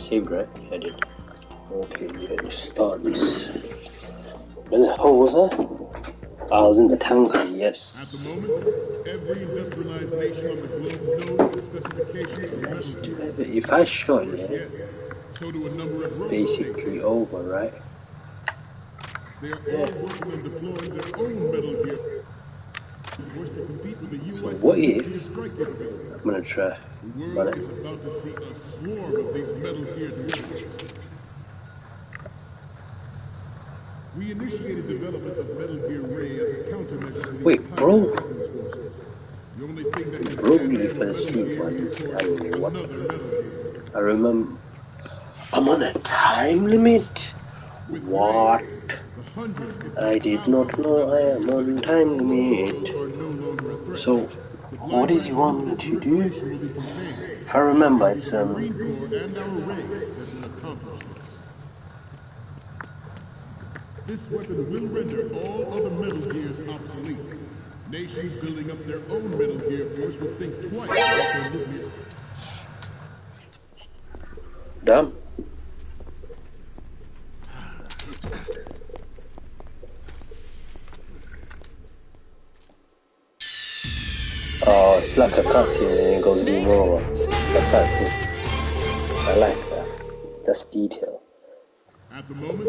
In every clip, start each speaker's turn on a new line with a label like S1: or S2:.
S1: saved, right? Yeah, I did. Okay, let's start this. Where the hell was I? I was in the tanker, yes.
S2: At the moment, every industrialized nation on the globe knows the specifications for metal gear.
S1: If I shot,
S2: Worse
S1: yeah,
S2: yet, so do a number of rogue
S1: basically
S2: states.
S1: over, right?
S2: They are all working on deploying their own metal gear force to compete with the U.S.'s
S1: So what
S2: nuclear
S1: if
S2: strike capability.
S1: I'm gonna try?
S2: The world is about to see a swarm of these metal gear derivatives. We initiated development of Metal Gear Ray as a countermeasure to these pirate weapons forces. The only thing that can stand
S1: really
S2: before
S1: fell
S2: Metal
S1: asleep
S2: Gear
S1: while
S2: is,
S1: he
S2: of
S1: was
S2: course,
S1: telling me what.
S2: another Metal Gear.
S1: I remember. I'm on a time limit.
S2: With
S1: What?
S2: Ray, the hundreds, if
S1: I
S2: not
S1: did
S2: thousands,
S1: not
S2: of
S1: know
S2: metal
S1: I
S2: gears
S1: am
S2: that
S1: on
S2: exist
S1: time
S2: all over the
S1: limit.
S2: world are no longer a threat.
S1: So,
S2: The
S1: what
S2: blind
S1: does
S2: rush
S1: he
S2: to
S1: want me
S2: nuclear
S1: to do?
S2: proliferation will be contained.
S1: If I remember,
S2: It
S1: it's
S2: will be the Marine Corps and our Ray that will accomplish this. This weapon will render all other Metal Gears obsolete. Nations building up their own Metal Gear force will think twice about their nuclear.
S1: Damn. Oh, it's like a cutscene and it goes game over. That's quite cool. I like that. That's detail.
S2: At the moment,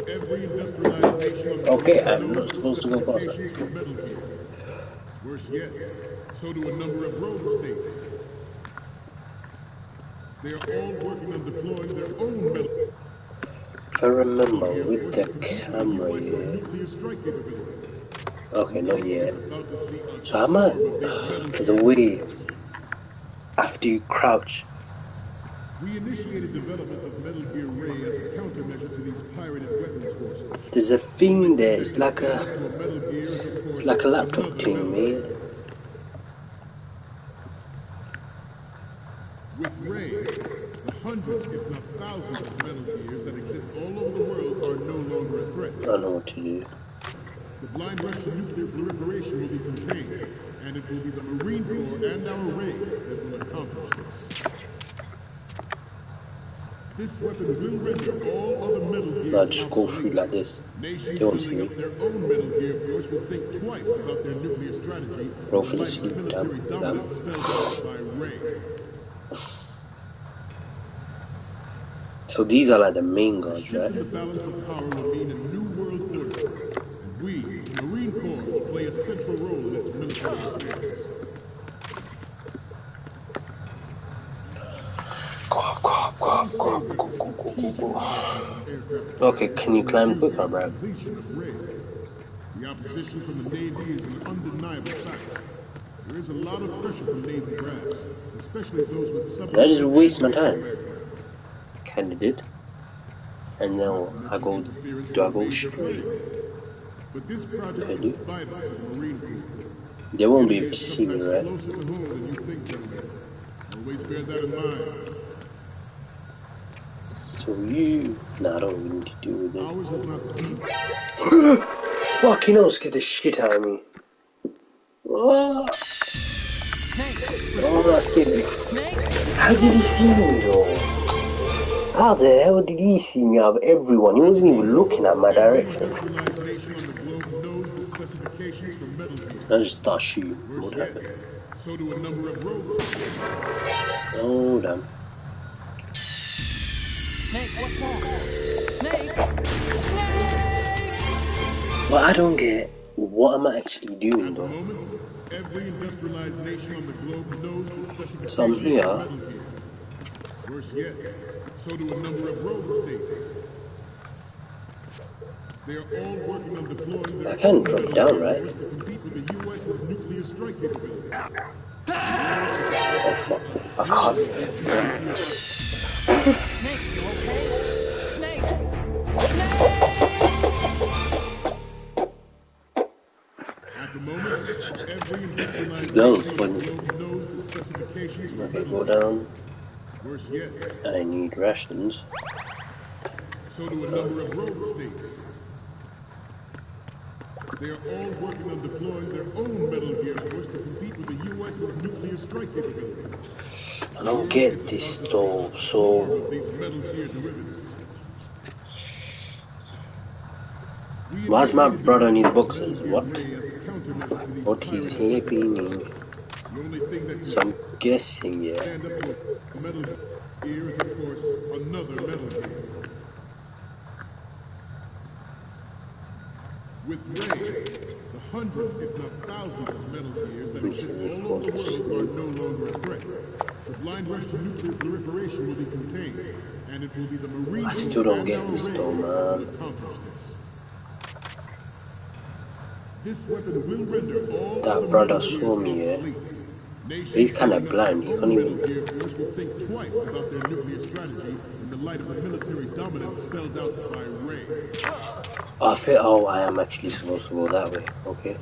S2: every industrialized nation on the
S1: Okay,
S2: globe
S1: I'm
S2: knows
S1: not
S2: the
S1: supposed to go faster.
S2: specifications for Metal Gear. Worse yet, so do a number of rogue states. They are all working on deploying their own metal.
S1: If I remember with the camera,
S2: US's
S1: yeah.
S2: nuclear strike capability.
S1: Okay, not yet.
S2: About to see a
S1: So I'm at. There's a way. After you crouch.
S2: We initiated development of Metal Gear Ray as a countermeasure to these pirated weapons forces.
S1: There's a thing there. It's like a laptop thing, man.
S2: With Ray, the hundreds, if not thousands, of Metal Gears that exist all over the world are no longer a threat.
S1: I know what to do.
S2: The blind rush to nuclear proliferation will be contained, and it will be the Marine Corps and our Ray that will accomplish this. This weapon will render all other Metal Gears
S1: No, just go through like this.
S2: Nations
S1: They won't see me.
S2: their own Metal Gear force will think twice about their nuclear strategy.
S1: Roll for the sleep.
S2: Military dominance spelled out by Ray.
S1: So these are like the main guards, right?
S2: The balance of power will mean a new world order, and we, the Marine Corps, will play a central role in its military affairs.
S1: Go. Okay, can you climb quicker, bro?
S2: The opposition from the Navy is an undeniable fact. There is a lot of pressure from Navy brass, especially those with submarines.
S1: Did I just waste my time? Kinda did. And now do I go straight?
S2: But this project is vital to the Marine Corps.
S1: They won't be able to see me, right?
S2: Closer to home than you think, gentlemen. Always bear that in mind.
S1: So you... Nah, I don't really need to deal with it.
S2: Ours is not
S1: Fucking hell, scared the shit out of me. Oh, that scared me. How did he see me, though? How the hell did he see me out of everyone? He wasn't even looking at my direction. I just start shooting. What happened?
S2: So do a number of rogues.
S1: Oh, damn.
S3: Snake, what's wrong? Snake!
S1: Well, I don't get what am I actually doing, though.
S2: Every industrialized nation on the globe knows the specifications.
S1: So I'm here.
S2: Worse yet, so do a number of rogue states. They are all working on deploying their
S1: I can drop down, right?
S2: to compete with the US's nuclear strike capability.
S1: Oh fuck! I can't.
S3: Snake, you okay? Snake!
S2: At the moment, every industrialized
S1: That was funny.
S2: knows the specifications.
S1: Okay, go down.
S2: Worse yet,
S1: I need rations.
S2: so do a number of rogue states. They are all working on deploying their own Metal Gear force to compete with the US's nuclear strike capability.
S1: I don't get this though, so...
S2: These Metal Gear derivatives.
S1: Why's my brother need boxes? What? What
S2: What
S1: is happening?
S2: The only thing that can
S1: So I'm guessing, yeah.
S2: stand up to a Metal Gear is, of course, another Metal Gear. With Ray, the hundreds, if not thousands, of Metal Gears that exist all over the world are no longer a threat. The blind rush to nuclear proliferation will be contained, and it will be the Marine Corps
S1: I still don't
S2: and
S1: get
S2: our
S1: this
S2: Ray
S1: though,
S2: that will
S1: man.
S2: accomplish this. This weapon will render all
S1: That
S2: other
S1: brother
S2: Metal
S1: saw
S2: Gears
S1: me, yeah.
S2: obsolete. Nations
S1: He's kinda
S2: building up
S1: blind,
S2: their
S1: he
S2: own
S1: can't even...
S2: Metal Gear force will think twice about their nuclear strategy in the light of the military dominance spelled out by Ray.
S1: I feel... Oh, I am actually supposed to go that way. Okay.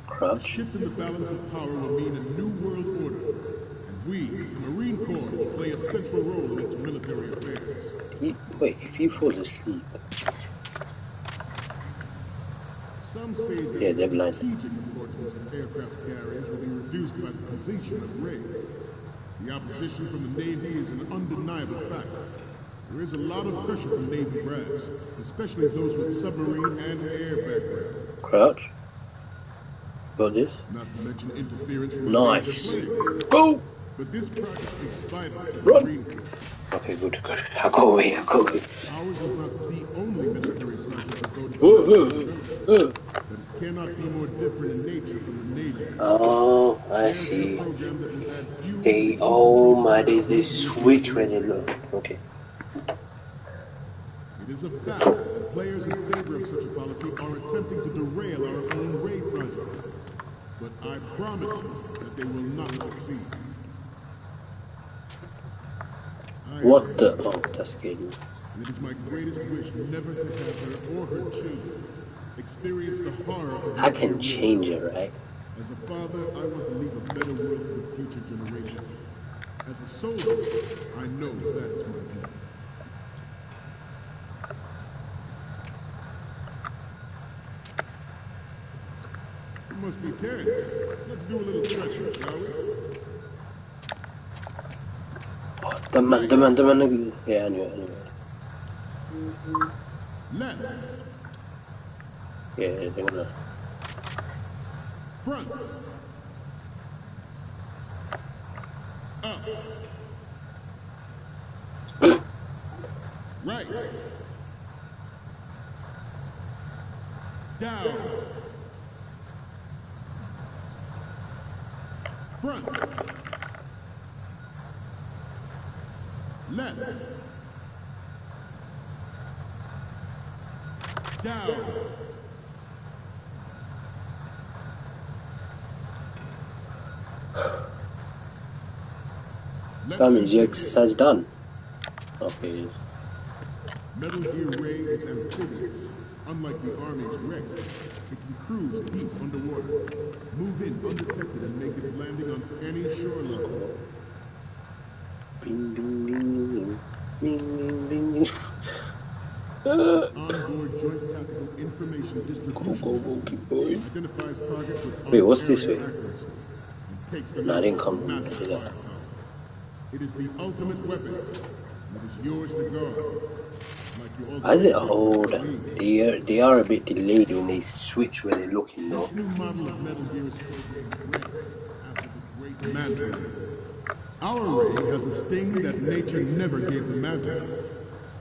S2: The
S1: Crouch.
S2: shift in the balance of power will mean a new world order, and we, the Marine Corps, will play a central role in its military affairs.
S1: Wait, if he falls asleep...
S2: Some say that
S1: Yeah,
S2: the
S1: they're blind.
S2: strategic importance of aircraft carriers will be reduced by the completion of Ray. The opposition from the Navy is an undeniable fact. There is a lot of pressure from Navy brass, especially those with submarine and air background.
S1: Crouch. Got this.
S2: Not to mention interference from a
S1: Nice.
S2: major player.
S1: Go!
S2: But this project is vital to the
S1: Run.
S2: Marine Corps.
S1: Okay, good. I'll go away.
S2: Ours is not the only military project devoted to but it cannot be more different in nature from the Navy.
S1: Oh, I
S2: There's
S1: see.
S2: a program that will add fuel
S1: They...
S2: to the
S1: Oh
S2: infantry
S1: my days, they
S2: forces.
S1: switch where they look. Okay.
S2: It is a fact that players in favor of such a policy are attempting to derail our own Ray project. But I promise you that they will not succeed.
S1: What the... Oh, that's scared me.
S2: And it is my greatest wish never to have her or her children experience the horror of
S1: I
S2: nuclear
S1: can
S2: war.
S1: change it, right?
S2: As a father, I want to leave a better world for the future generation. As a soldier, I know that is my duty. You must be tense. Let's do a little stretching, shall we?
S1: The man. Yeah, anyway.
S2: Left,
S1: Yeah, they're gonna...
S2: front, up, right, down, front, left, down,
S1: That means your exercise done. Okay.
S2: Metal Gear Ray is amphibious. Unlike the Army's Rex, it can cruise deep underwater, move in undetected and make its landing on any shoreline.
S1: Bing, bing, bing, bing, bing, bing.
S2: Its onboard joint tactical information distribution
S1: Go,
S2: system
S1: keep going.
S2: identifies targets with
S1: Wait, what's this
S2: unparalleled
S1: way?
S2: accuracy and takes them
S1: No, I
S2: out
S1: didn't
S2: with
S1: come
S2: massive
S1: to that.
S2: firepower. It is the ultimate weapon, and it is yours to guard. Like you
S1: As it
S2: already
S1: hold,
S2: did.
S1: they are a bit delayed when they switch where they're looking though.
S2: This new model of Metal Gear is called Ray, after the great Manta Ray. Our Ray has a sting that nature never gave the Manta.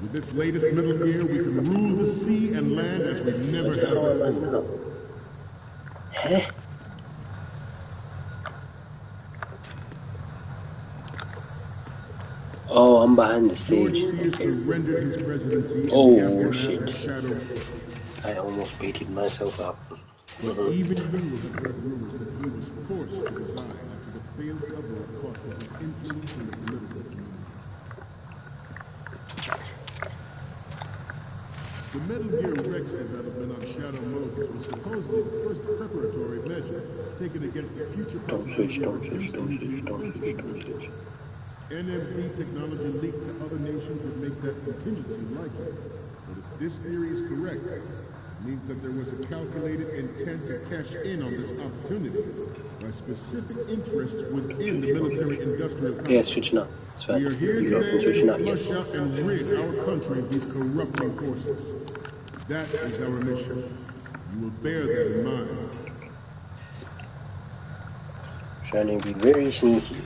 S2: With this latest Metal Gear, we can rule the sea and land as we never have before.
S1: Huh? Oh, I'm behind the
S2: George
S1: stage.
S2: Sears
S1: Okay.
S2: surrendered his presidency in
S1: Oh,
S2: the aftermath
S1: shit.
S2: of Shadow.
S1: I almost baited myself up.
S2: But even you have heard rumors that he was forced to resign after the failed cover-up cost him his influence in the political community. The Metal Gear Rex development on Shadow Moses was supposedly the first preparatory measure taken against the future possibility of reduced nuclear defense capability. NMD technology leaked to other nations would make that contingency likely. But if this theory is correct, it means that there was a calculated intent to cash in on this opportunity. by specific interests within the military-industrial complex.
S1: Yeah, switching up. It's fine.
S2: We are here
S1: You
S2: today
S1: can switching
S2: to
S1: up,
S2: flush
S1: yes.
S2: out and rid our country of these corrupting forces. That is our mission. You will bear that in mind.
S1: Trying to be very sneaky.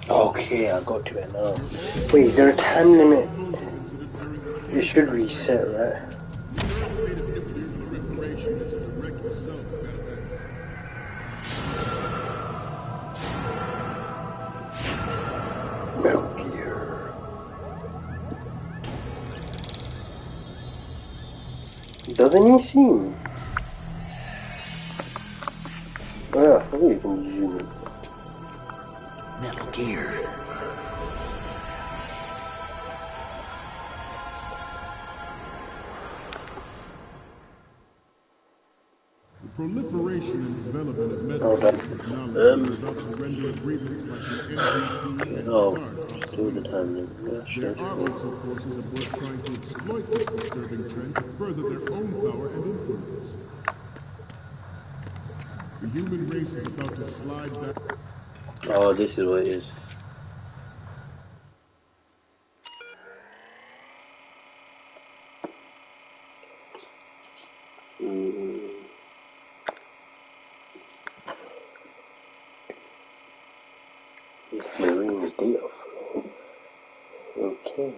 S1: Okay, I got to it now. Wait, is there a time limit? It should reset, right?
S2: The current state of nuclear proliferation is a direct result of that event.
S1: Metal Gear. Doesn't he seem? Oh, yeah, I thought you can zoom in.
S3: Metal Gear.
S2: The proliferation and development of medical
S1: Okay.
S2: technology is about to render agreements like the NPT and
S1: Oh,
S2: START
S1: still the
S2: obsolete.
S1: time limit. Yeah,
S2: There
S1: sure.
S2: are also forces at work trying to exploit this disturbing trend to further their own power and influence. The human race is about to slide back.
S1: Oh, this is what it is. It's Marine's day off. Okay.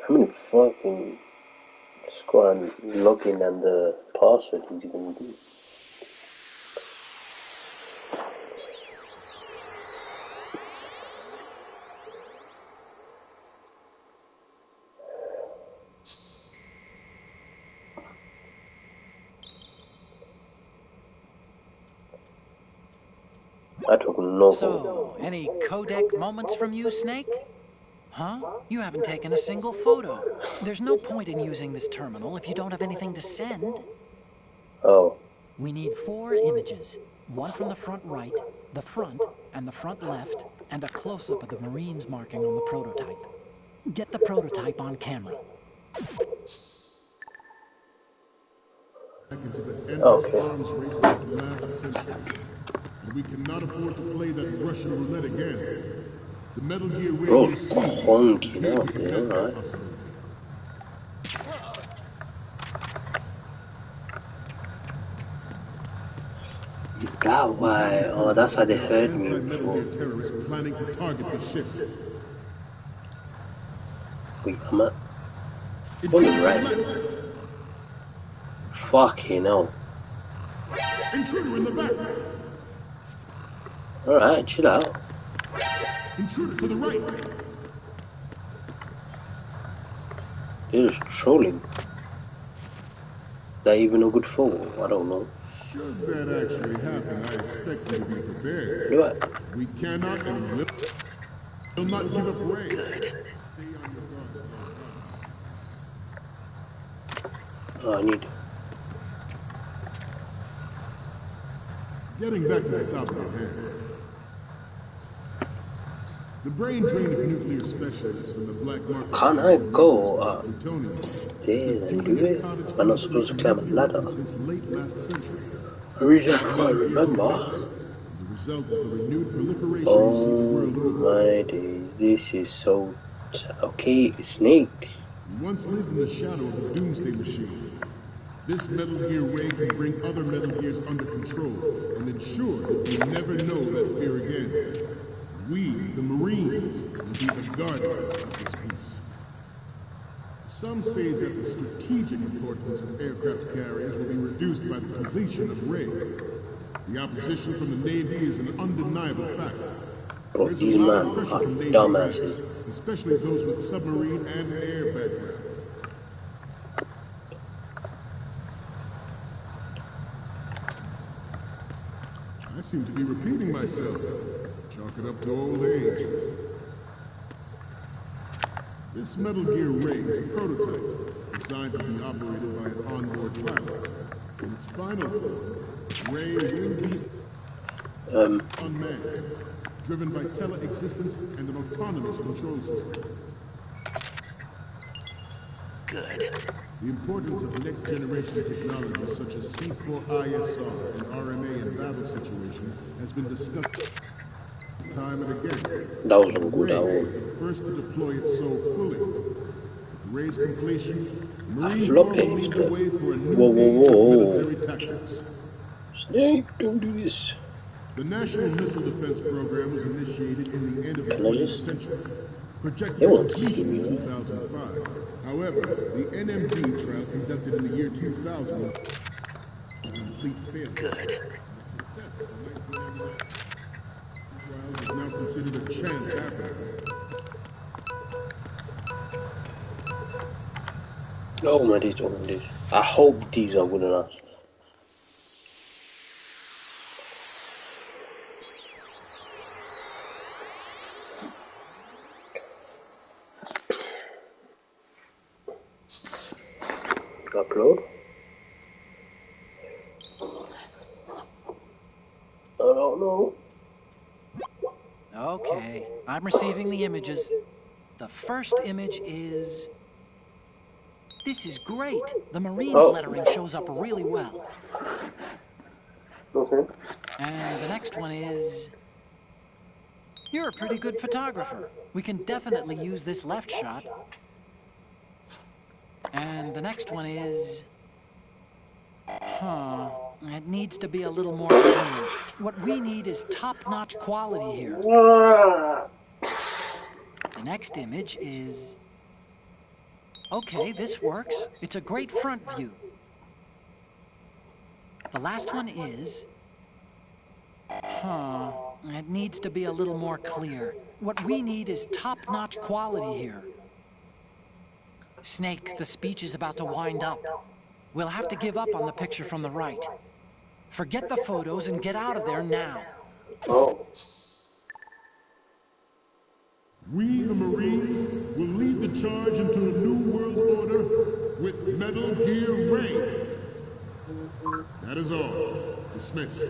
S1: How many fucking squad login and the password is he gonna do? I took no photo.
S3: So, any codec moments from you, Snake? Huh? You haven't taken a single photo. There's no point in using this terminal if you don't have anything to send.
S1: Oh,
S3: We need 4 images. One from the front right, the front, and the front left, and a close-up of the Marines marking on the prototype. Get the prototype on camera.
S2: Back into the endless
S1: Okay.
S2: arms race of the last century. And we cannot afford to play that Russian roulette again. The Metal Gear
S1: Bro,
S2: Radio C is
S1: honky
S2: here
S1: up
S2: to
S1: there,
S2: prevent that
S1: alright.
S2: possibility.
S1: Is that why? Oh, that's why they heard me
S2: Anti-Metal Gear
S1: before.
S2: terrorists planning to target the ship.
S1: Wait, I'm at.
S2: Intruder
S1: On the right.
S2: to the left.
S1: Fucking hell.
S2: Intruder in the back.
S1: Alright, chill out.
S2: Intruder to the right.
S1: They're just trolling. Is that even a good photo? I don't know.
S2: Should that actually happen, I expect you to be prepared.
S1: Do I?
S2: We cannot and will not give up Ray. Stay on your guard at all times.
S1: Oh, I need.
S2: Getting back to the topic at hand. The brain drain of nuclear specialists and the black market.
S1: Can't I go
S2: plutonium
S1: upstairs and
S2: fueling
S1: do
S2: a
S1: it?
S2: cottage
S1: Am I not supposed to climb a
S2: nuclear
S1: ladder?
S2: weapon since late last century.
S1: I really can't remember.
S2: The result is the renewed proliferation you see the
S1: Oh
S2: world over.
S1: my days, this is so. Okay, Snake.
S2: We once lived in the shadow of the doomsday machine. This Metal Gear Ray can bring other Metal Gears under control and ensure that we never know that fear again. We, the Marines, will be the guardians of this peace. Some say that the strategic importance of aircraft carriers will be reduced by the completion of Ray. The opposition from the Navy is an undeniable fact.
S1: Bro,
S2: There's
S1: these
S2: a lot
S1: men
S2: of pressure
S1: are
S2: from Navy
S1: dumbasses.
S2: ranks, especially those with submarine and air background. I seem to be repeating myself. Chalk it up to old age. This Metal Gear Ray is a prototype designed to be operated by an onboard pilot. In its final form, Ray will be unmanned, driven by tele-existence and an autonomous control system.
S3: Good.
S2: The importance of next-generation technologies such as C4ISR and RMA in battle situation has been discussed time and again.
S1: That was good.
S2: Ray is the first to deploy it so fully. With Ray's completion, Marine Corps will lead the way for a new age of military tactics.
S1: Snake, don't do this.
S2: The National Missile Defense Program was initiated in the end of the 20th century, projected to completion in 2005. However, the NMD trial conducted in the year 2000 was a complete failure.
S3: Good.
S2: The success of the 1999 trial is now considered a chance happening.
S1: Oh my days, oh my days. I hope these are good enough. Upload. I don't know.
S3: Okay, I'm receiving the images. The first image is... This is great. The Marines lettering shows up really well.
S1: Okay.
S3: And the next one is... You're a pretty good photographer. We can definitely use this left shot. And the next one is... It needs to be a little more clear. What we need is top-notch quality here. The next image is... Okay, this works. It's a great front view. The last one is... It needs to be a little more clear. What we need is top-notch quality here. Snake, the speech is about to wind up. We'll have to give up on the picture from the right. Forget the photos and get out of there now.
S1: Oh.
S2: We, the Marines, will lead the charge into a new world order with Metal Gear Ray. That is all. Dismissed.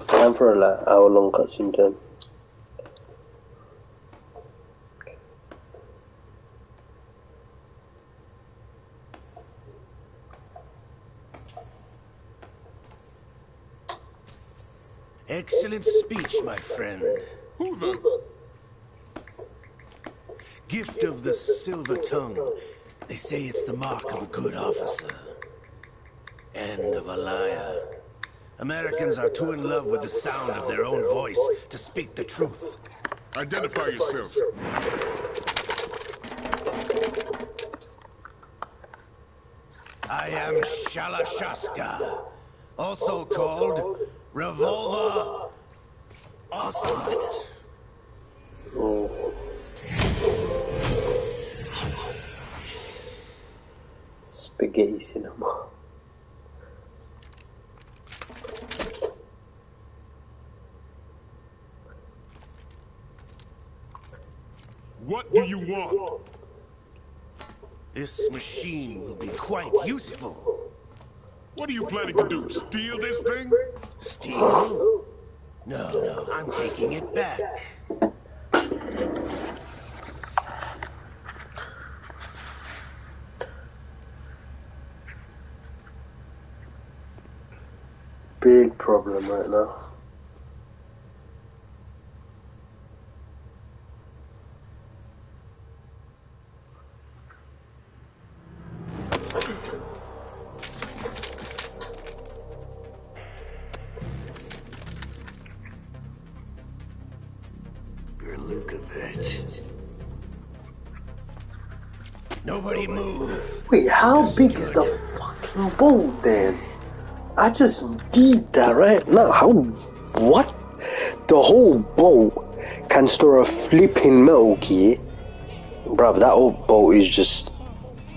S1: Time for an hour-long cutscene time.
S4: Excellent speech, my friend.
S2: Who the?
S4: Gift of the silver tongue. They say it's the mark of a good officer. And of a liar. Americans are too in love with the sound of their own voice to speak the truth.
S2: Identify yourself.
S4: I am Shalashaska, also called Revolver Ocelot.
S1: Oh. Spaghetti cinema.
S2: What do you want?
S4: This machine will be quite useful.
S2: What are you planning to do? Steal this thing?
S4: Steal? No, I'm taking it back.
S1: Big problem right now.
S4: Nobody move.
S1: Wait, how big is the fucking boat then? I just need that right now. How? What? The whole boat can store a flipping metal key? Bruv, that whole boat is just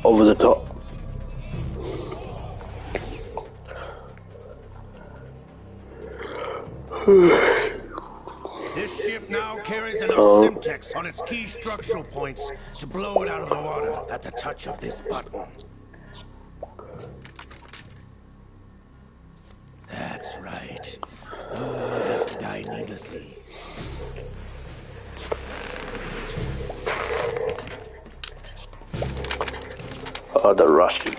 S1: over the top.
S4: This ship ship now carries enough Simtex on its key structural points to blow it out of the water at the touch of this button. That's right. No one has to die needlessly.
S1: Oh, the Russians.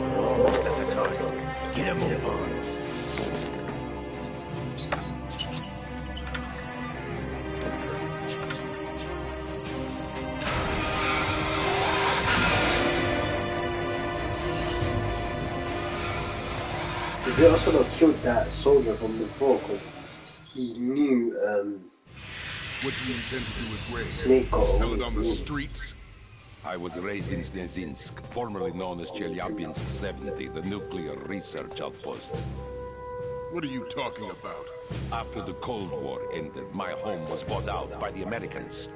S4: We're almost at the target. Get a move on.
S1: They also not killed that soldier from before because he knew
S2: What do you intend to do with Ray?
S1: Snake got
S2: Sell
S1: away
S2: it on the
S1: from him.
S2: streets?
S5: I was raised in Snezhinsk, formerly known as Chelyabinsk 70, the nuclear research outpost.
S2: What are you talking about?
S5: After the Cold War ended, my home was bought out by the Americans.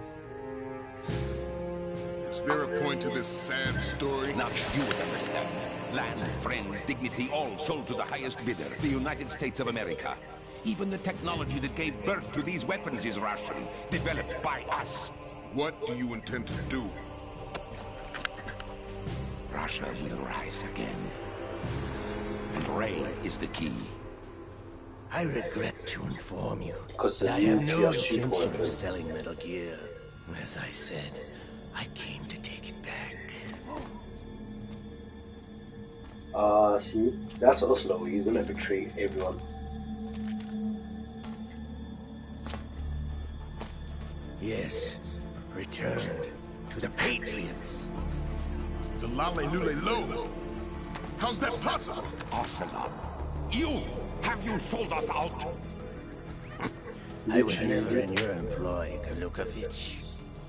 S2: Is there a point to this sad story?
S5: Now you would understand. Land, friends, dignity, all sold to the highest bidder, the United States of America. Even the technology that gave birth to these weapons is Russian, developed by us.
S2: What do you intend to do?
S5: Russia will rise again. And Ray is the key.
S4: I regret to inform you
S1: Because
S4: that I
S1: the
S4: have no
S1: nuclear super
S4: intention
S1: weapon.
S4: of selling Metal Gear. As I said, I came to take it back.
S1: See, that's Oslo. He's gonna betray everyone.
S4: Yes, returned to the Patriots.
S2: The Lale Lule Lo? How's that possible?
S5: Ocelot, have you sold us out?
S4: I was never in your employ, Golukovich.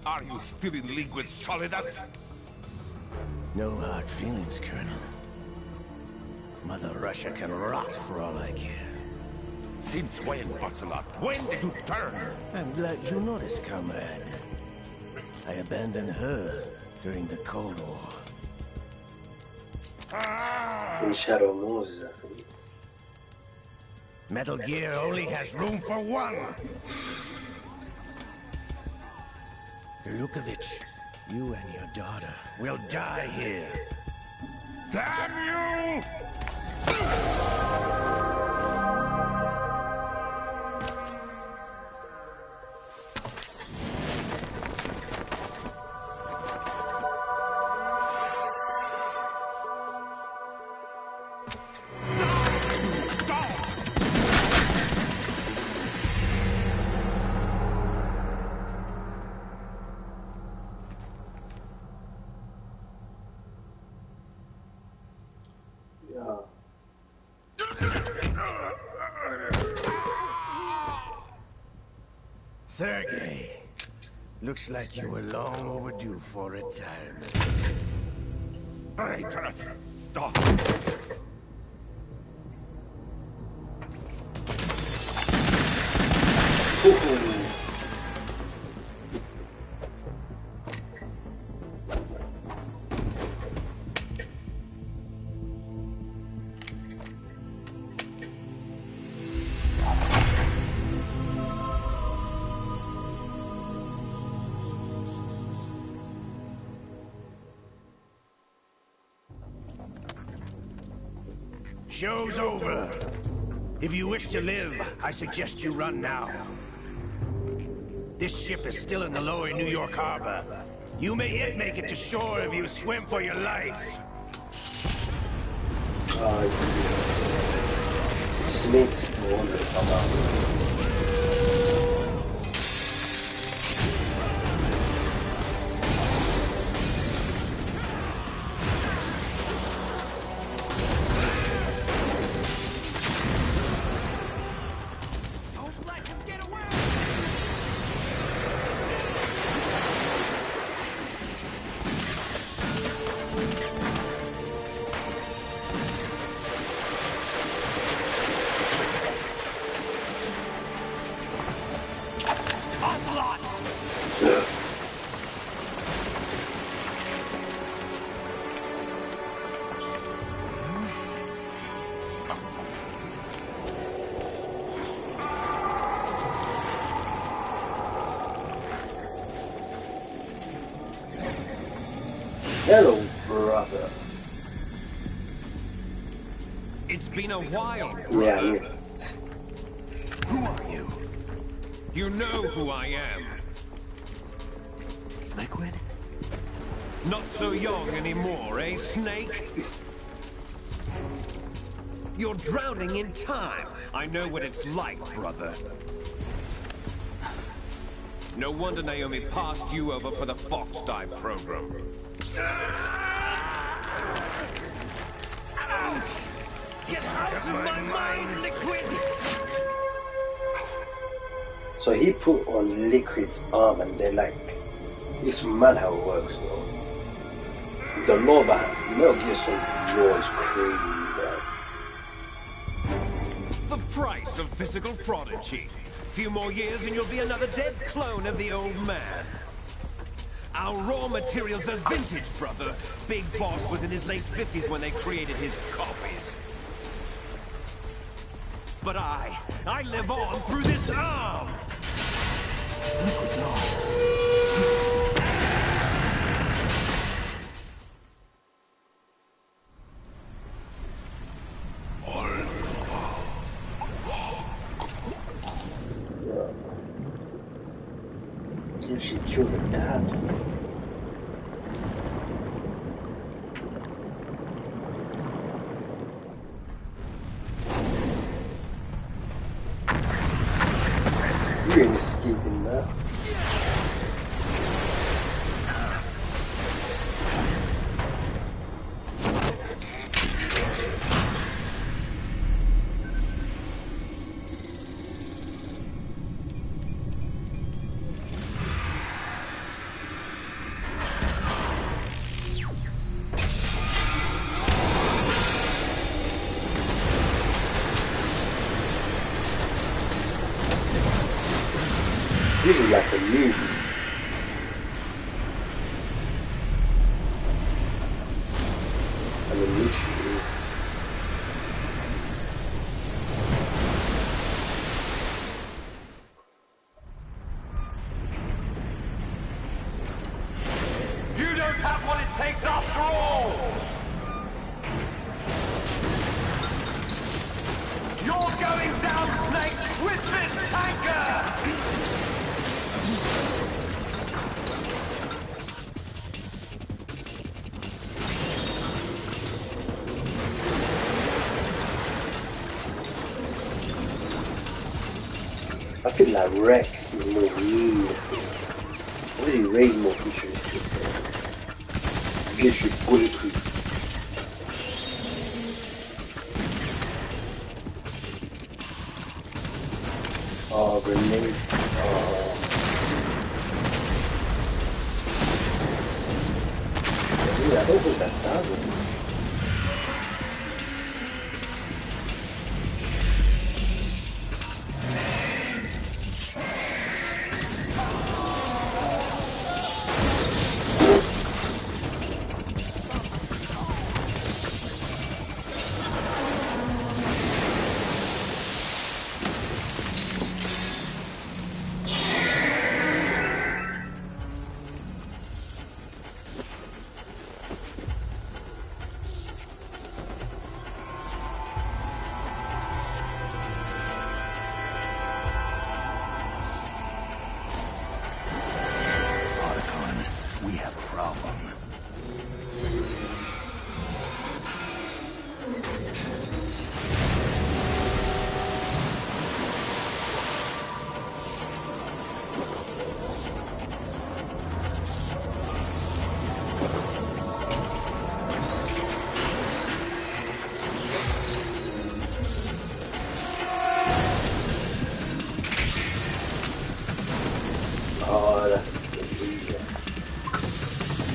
S5: Are you still in league with Solidas?
S4: No hard feelings, Colonel. Mother Russia can rot for all I care.
S5: Since when, Ocelot? When did you turn?
S4: I'm glad you noticed, comrade. I abandoned her during the Cold War.
S1: In Shadow Moses, I think.
S4: Metal Gear only has room for one! Golukovich, you and your daughter will die here.
S5: Damn you!
S1: Yeah.
S4: Sergei, looks like you were long overdue for retirement.
S5: Traitorous dog!
S4: Show's over. If you wish to live, I suggest you run now. This ship is still in the lower New York harbor. You may yet make it to shore if you swim for your life.
S1: Snakes, the one that come out. Hello, brother.
S6: It's been a while,
S1: Yeah,
S6: brother.
S1: yeah.
S4: Who are you?
S6: You know who I am.
S4: Liquid?
S6: Not so young anymore, eh, Snake? You're drowning in time. I know what it's like, brother. No wonder Naomi passed you over for the Fox Dive program. Get out of my mind, Liquid!
S1: So he put on Liquid's arm and they're like, it's mad how it works, though. The law behind Metal Gear Solid law is crazy, bro.
S6: The price of physical prodigy. Few more years and you'll be another dead clone of the old man. Our raw materials are vintage, brother. Big Boss was in his late 50s when they created his copies. But I live on through this arm!
S4: Liquid's on.
S1: Did she kill the dad? You ain't escaping that. This is like a movie. I mean, literally.
S6: You don't have what it takes after all! You're going down, Snake, with this tanker!
S1: I feel like Rex is more mean. Obviously, Ray's more futuristic. Literally bulletproof. Oh, grenade. Oh. Yeah, I don't think that does it.
S4: Otacon, we have a problem.
S1: Oh, that's the reason.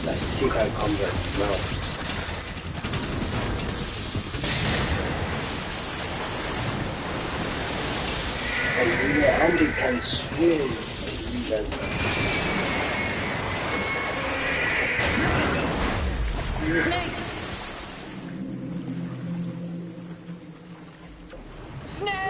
S1: Let's see how it comes out now. And yeah, Andy can swim.
S3: Snake! Snake!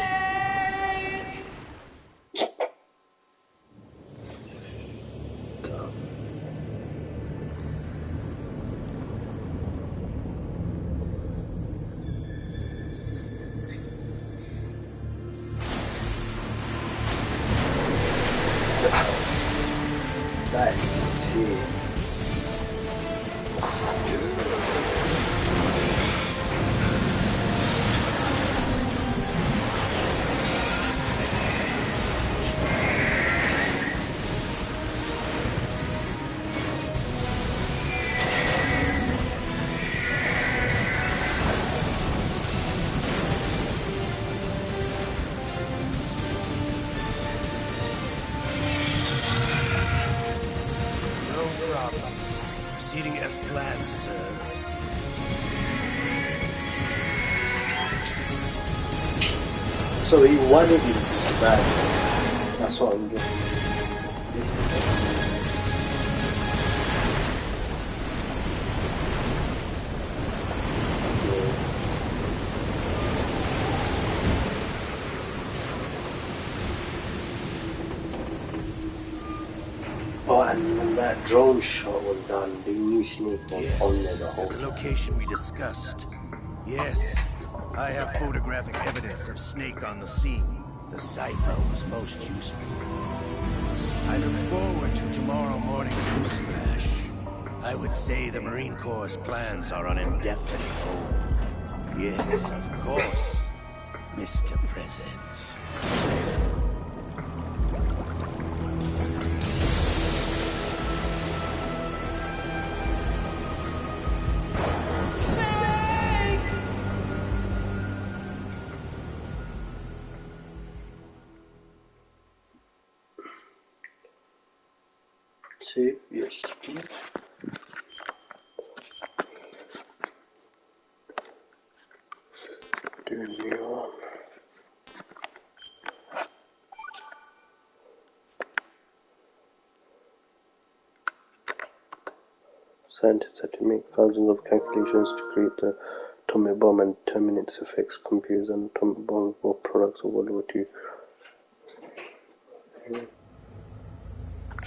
S1: Let's see.
S4: Proceeding as planned, sir.
S1: So he wanted it to bad. That's what I'm getting. Oh, and when that drone shot was done, the new Snake was on there the whole
S4: The
S1: time.
S4: location we discussed. Yes, I have photographic evidence of Snake on the scene. The cipher was most useful. I look forward to tomorrow morning's newsflash. I would say the Marine Corps' plans are on indefinite hold. Yes, of course, Mr. President.
S1: See, yes, please. Doing your scientists had to make thousands of calculations to create the atomic bomb and determine its effects. Computers and atomic bombs were products of World War II.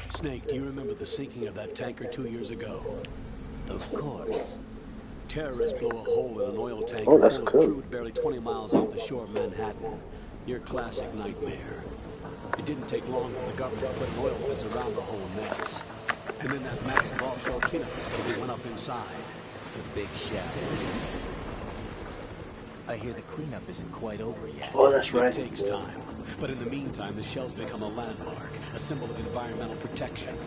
S7: Snake, do you remember the sinking of that tanker 2 years ago?
S8: Of course.
S7: Terrorists blow a hole in an oil tanker
S1: Oh, that's
S7: full
S1: cool.
S7: of crude barely 20 miles off the shore of Manhattan. Your classic nightmare. It didn't take long for the government to put an oil fence around the whole mess. And then that massive offshore cleanup facility went up inside.
S8: The Big Shell. I hear the cleanup isn't quite over yet.
S1: Oh, that's right.
S7: It takes time. But in the meantime, the shell's become a landmark, a symbol of environmental protection.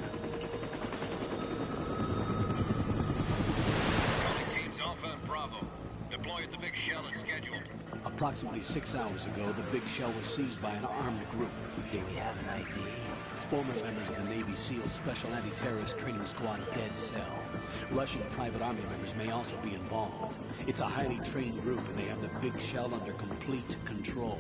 S9: Teams Alpha and Bravo. Deploy at the Big Shell as scheduled.
S7: Approximately 6 hours ago, the Big Shell was seized by an armed group.
S8: Do we have an ID?
S7: Former members of the Navy SEAL Special Anti-Terrorist Training Squad Dead Cell. Russian private army members may also be involved. It's a highly trained group, and they have the Big Shell under complete control.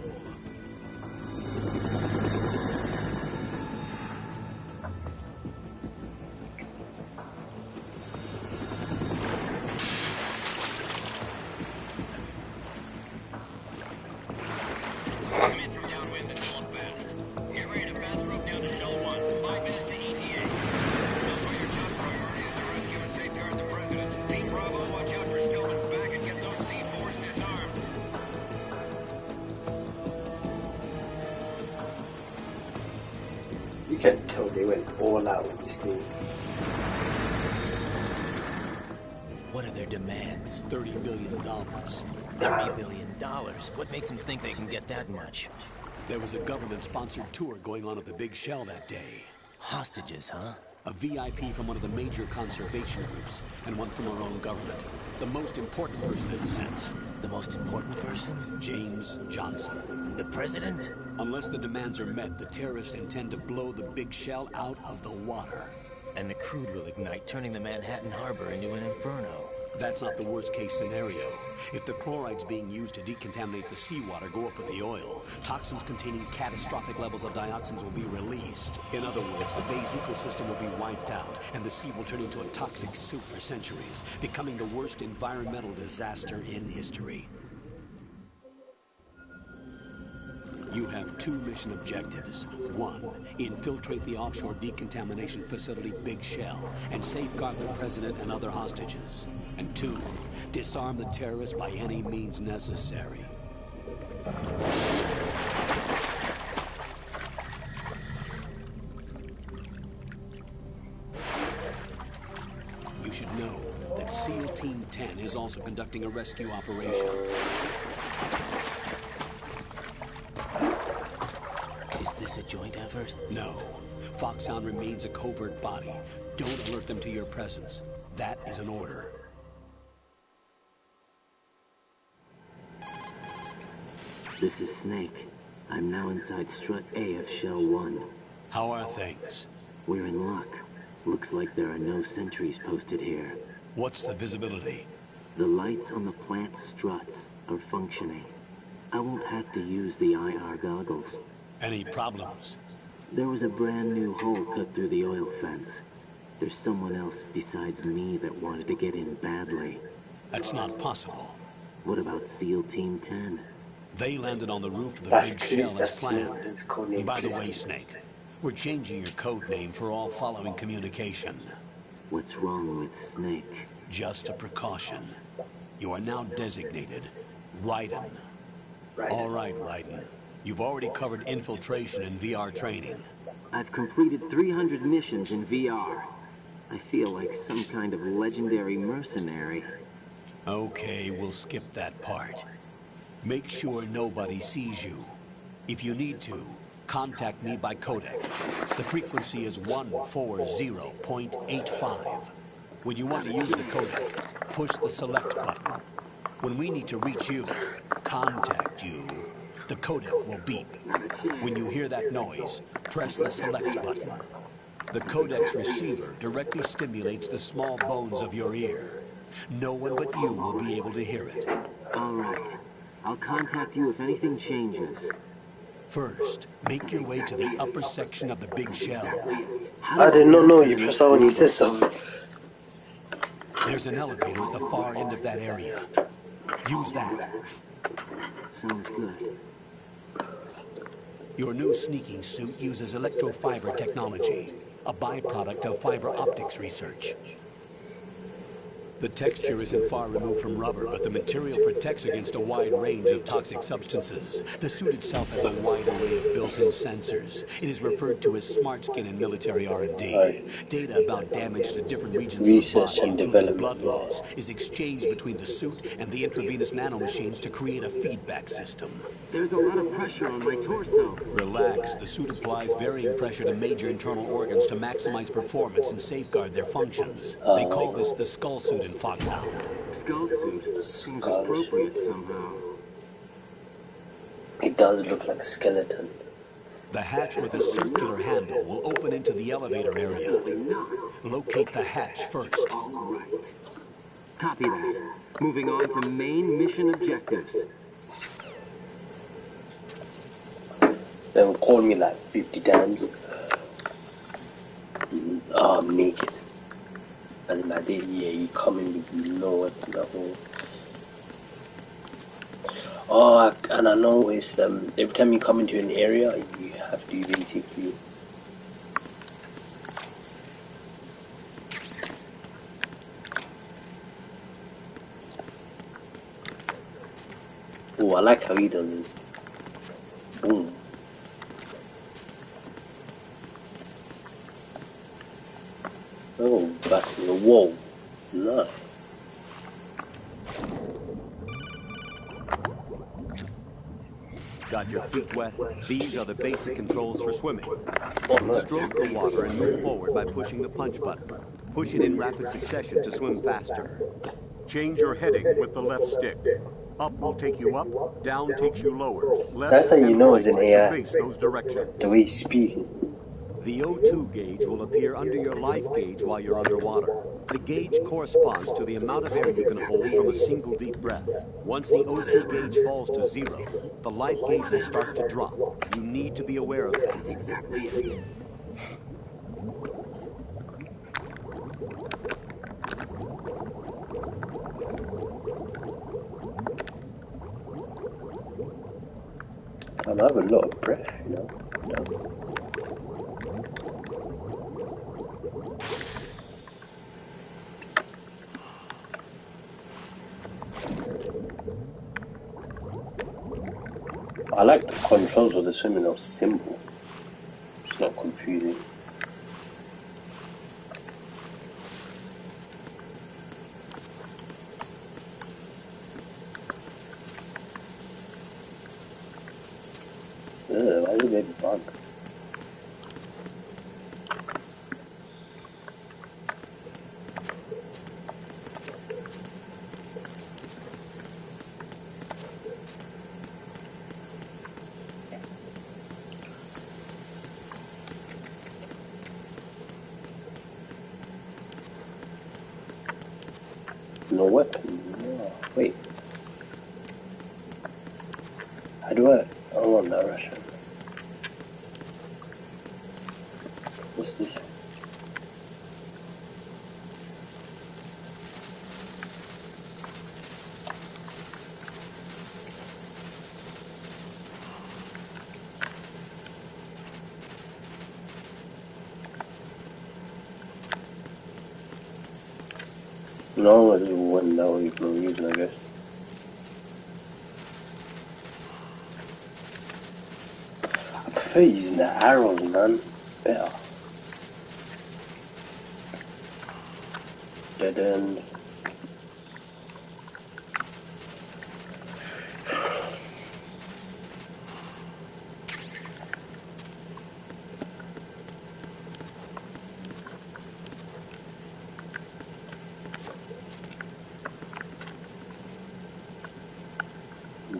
S9: Commit from downwind and fill up fast. Get ready to fast rope down to Shell 1. 5 minutes to ETA. Also, your top priority is to rescue and safeguard the President. Team Bravo, watch out for Stillman's back and get those C4s disarmed.
S1: You can tell they went all out with this game.
S8: What are their demands?
S7: $30 billion.
S8: $30 billion. What makes them think they can get that much?
S7: There was a government-sponsored tour going on at the Big Shell that day.
S8: Hostages, huh?
S7: A VIP from one of the major conservation groups, and one from our own government. The most important person in a sense.
S8: The most important person?
S7: James Johnson.
S8: The President?
S7: Unless the demands are met, the terrorists intend to blow the Big Shell out of the water.
S8: And the crude will ignite, turning the Manhattan Harbor into an inferno.
S7: That's not the worst-case scenario. If the chlorides being used to decontaminate the seawater go up with the oil, toxins containing catastrophic levels of dioxins will be released. In other words, the bay's ecosystem will be wiped out, and the sea will turn into a toxic soup for centuries, becoming the worst environmental disaster in history. You have 2 mission objectives. 1, infiltrate the offshore decontamination facility Big Shell and safeguard the President and other hostages. And 2, disarm the terrorists by any means necessary. You should know that SEAL Team 10 is also conducting a rescue operation.
S8: Is this a joint effort?
S7: No. Foxhound remains a covert body. Don't alert them to your presence. That is an order.
S10: This is Snake. I'm now inside Strut A of Shell 1.
S7: How are things?
S10: We're in luck. Looks like there are no sentries posted here.
S7: What's the visibility?
S10: The lights on the plant struts are functioning. I won't have to use the IR goggles.
S7: Any problems?
S10: There was a brand new hole cut through the oil fence. There's someone else besides me that wanted to get in badly.
S7: That's not possible.
S10: What about SEAL Team 10?
S7: They landed on the roof of the
S1: That's
S7: big
S1: cute,
S7: shell as
S1: that's
S7: planned.
S1: it's called
S7: And by the way,
S1: implicit.
S7: Snake, we're changing your code name for all following communication.
S10: What's wrong with Snake?
S7: Just a precaution. You are now designated Raiden. All right, Raiden. You've already covered infiltration and VR training.
S10: I've completed 300 missions in VR. I feel like some kind of legendary mercenary.
S7: Okay, we'll skip that part. Make sure nobody sees you. If you need to, contact me by codec. The frequency is 140.85. When you want to use the codec, push the select button. When we need to reach you, contact you, the codec will beep. When you hear that noise, press the select button. The codec's receiver directly stimulates the small bones of your ear. No one but you will be able to hear it.
S10: All right. I'll contact you if anything changes.
S7: First, make your way to the upper section of the big shell.
S1: I did not know you pressed that when he said something.
S7: There's an elevator at the far end of that area. Use that.
S10: Sounds good.
S7: Your new sneaking suit uses electrofiber technology, a byproduct of fiber optics research. The texture isn't far removed from rubber, but the material protects against a wide range of toxic substances. The suit itself has a wide array of built-in sensors. It is referred to as smart skin in military R&D. Data about damage to different regions
S1: Research
S7: of the
S1: and
S7: body, including
S1: development,
S7: blood loss, is exchanged between the suit and the intravenous nanomachines to create a feedback system.
S10: There's a lot of pressure on my torso.
S7: Relax. The suit applies varying pressure to major internal organs to maximize performance and safeguard their functions. They call this the skull suit in Foxhound.
S10: Skull suit seems
S1: Skull.
S10: appropriate somehow.
S1: It does look like a skeleton.
S7: The hatch with a circular handle will open into the elevator area. Locate the hatch first.
S10: All right. Copy that. Moving on to main mission objectives.
S1: They called me like 50 times. Oh, I'm naked. As in, I did, yeah, you come in with no weapon at all. Oh, and I noticed every time you come into an area, you have to basically. Oh, I like how he does this. Boom. Oh, back to the wall. No.
S11: Got your feet wet? These are the basic controls for swimming.
S1: Oh, no.
S11: Stroke the water and move forward by pushing the punch button. Push it in rapid succession to swim faster.
S12: Change your heading with the left stick. Up will take you up, down takes you lower. Left
S1: That's how you
S12: and
S1: know
S12: right
S1: it's an
S12: to
S1: AI.
S12: face those directions.
S1: The way he's speaking.
S11: The O2 gauge will appear under your life gauge while you're underwater. The gauge corresponds to the amount of air you can hold from a single deep breath. Once the O2 gauge falls to 0, the life gauge will start to drop. You need to be aware of that.
S10: Exactly.
S1: I have a lot of breath, you know. I like the controls of the swimming are simple. It's not confusing. a bug. No weapon. No. Wait. How do I want that Russian? What's this? No, I just went that way for no reason, I guess. I prefer using the arrows, man. Better. Dead end.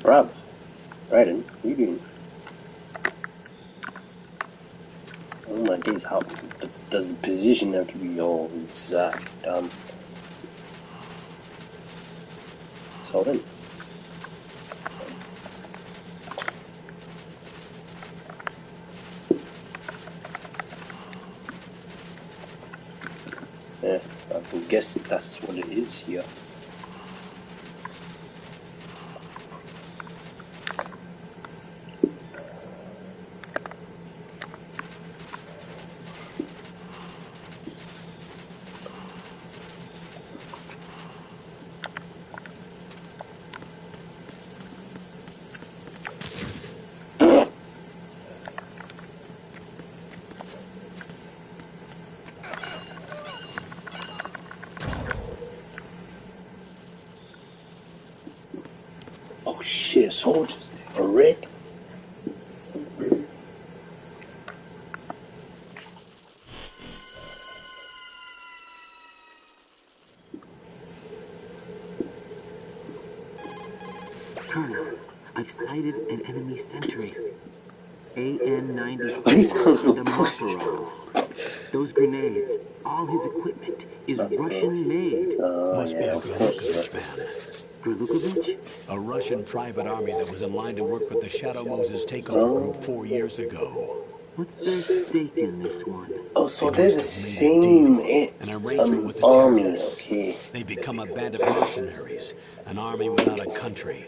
S1: Bruv, Raiden, what are you doing? Oh my days, how does the position have to be all exact? So then. Yeah, I can guess that's what it is here. Oh shit, soldiers are red.
S10: Colonel, I've sighted an enemy sentry. AN-94 and a Makarov. Those grenades, all his equipment is Russian-made.
S7: Must be a Gurlukovich man.
S10: Gurlukovich?
S7: A Russian private army that was in line to work with the Shadow Moses takeover group 4 years ago.
S10: What's their stake in this one?
S1: Oh, so they're the same army, okay.
S7: They become a band of mercenaries, an army without a country.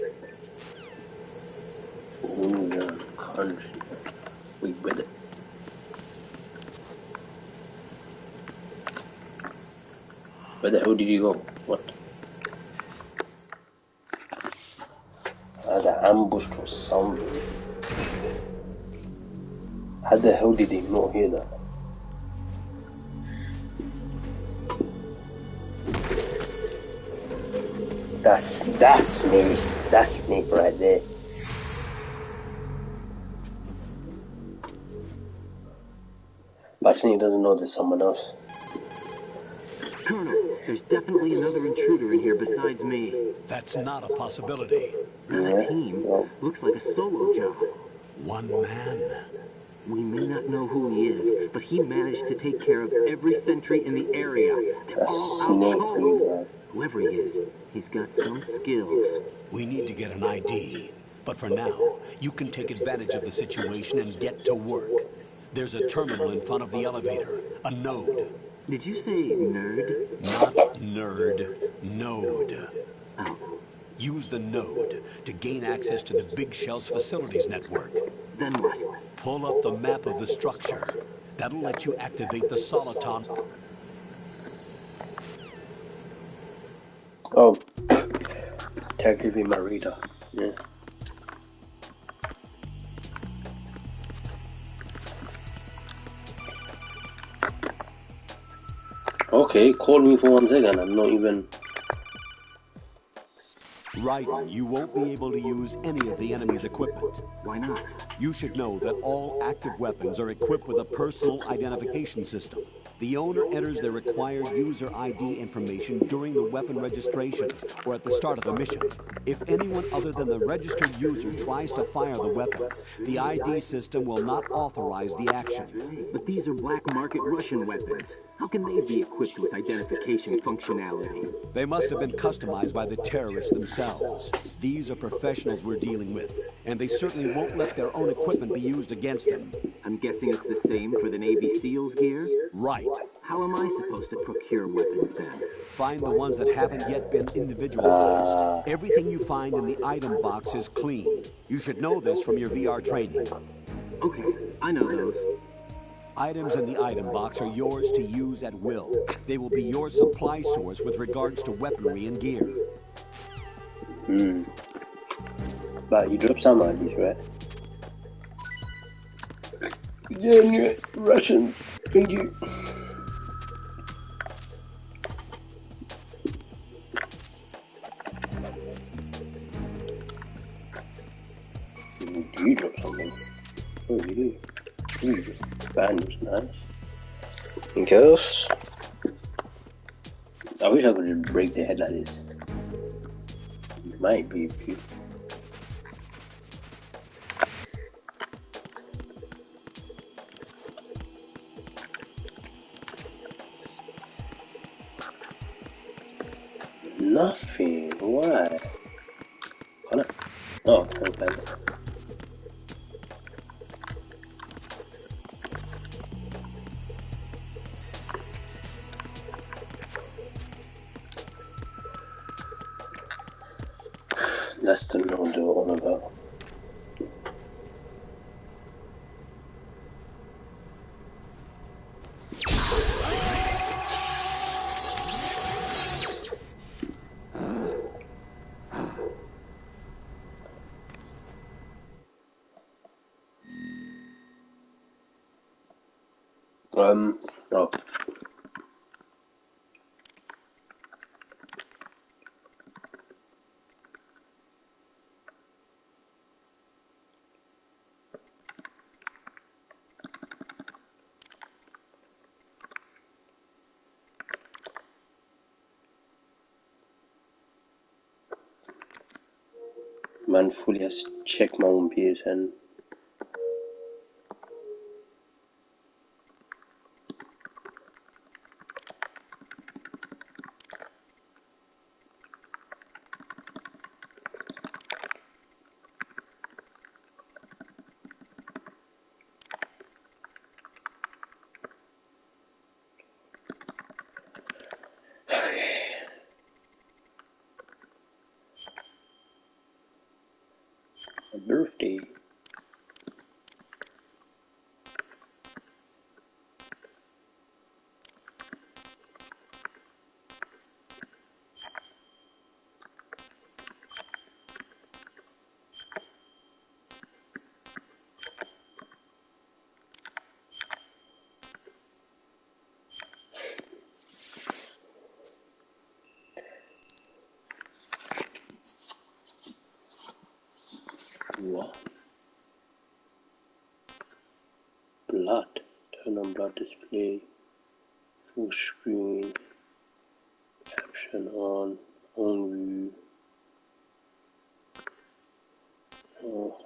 S1: Country. Wait, where the hell did you go? What? I got ambushed or something. How the hell did he not hear that? That's Snake. That's Snake right there. But Snake doesn't know there's someone else.
S10: Colonel, there's definitely another intruder in here besides me.
S7: That's not a possibility.
S10: Not a team. Looks like a solo job.
S7: One man.
S10: We may not know who he is, but he managed to take care of every sentry in the area. They're all out cold. Whoever he is, he's got some skills.
S7: We need to get an ID. But for now, you can take advantage of the situation and get to work. There's a terminal in front of the elevator. A node.
S10: Did you say nerd?
S7: Not nerd. Node.
S10: Oh.
S7: Use the node to gain access to the Big Shell's facilities network.
S10: Then what?
S7: Pull up the map of the structure. That'll let you activate the Soliton.
S1: Oh. Technically my reader. Yeah. Okay, call me for 1 second. I'm not even...
S11: Raiden, you won't be able to use any of the enemy's equipment.
S10: Why not?
S11: You should know that all active weapons are equipped with a personal identification system. The owner enters their required user ID information during the weapon registration or at the start of the mission. If anyone other than the registered user tries to fire the weapon, the ID system will not authorize the action.
S10: But these are black market Russian weapons. How can they be equipped with identification functionality?
S11: They must have been customized by the terrorists themselves. These are professionals we're dealing with, and they certainly won't let their own equipment be used against them.
S10: I'm guessing it's the same for the Navy SEALs gear?
S11: Right.
S10: How am I supposed to procure weapons then?
S11: Find the ones that haven't yet been individualized. Everything you find in the item box is clean. You should know this from your VR training.
S10: Okay, I know those.
S11: Items in the item box are yours to use at will. They will be your supply source with regards to weaponry and gear.
S1: But you drop some IDs, right? Damn you, Russians. Thank you. You drop something. Oh, you do. You do. Band was nice. Anything else? I wish I could just break the head like this. Might be a few. Nothing. Why? Can I? Oh, okay. That's the no do on about. Oh. Man fully has checked my own peers and a birthday. What? Blood. Turn on blood display. Full screen. Caption on. On view. Oh.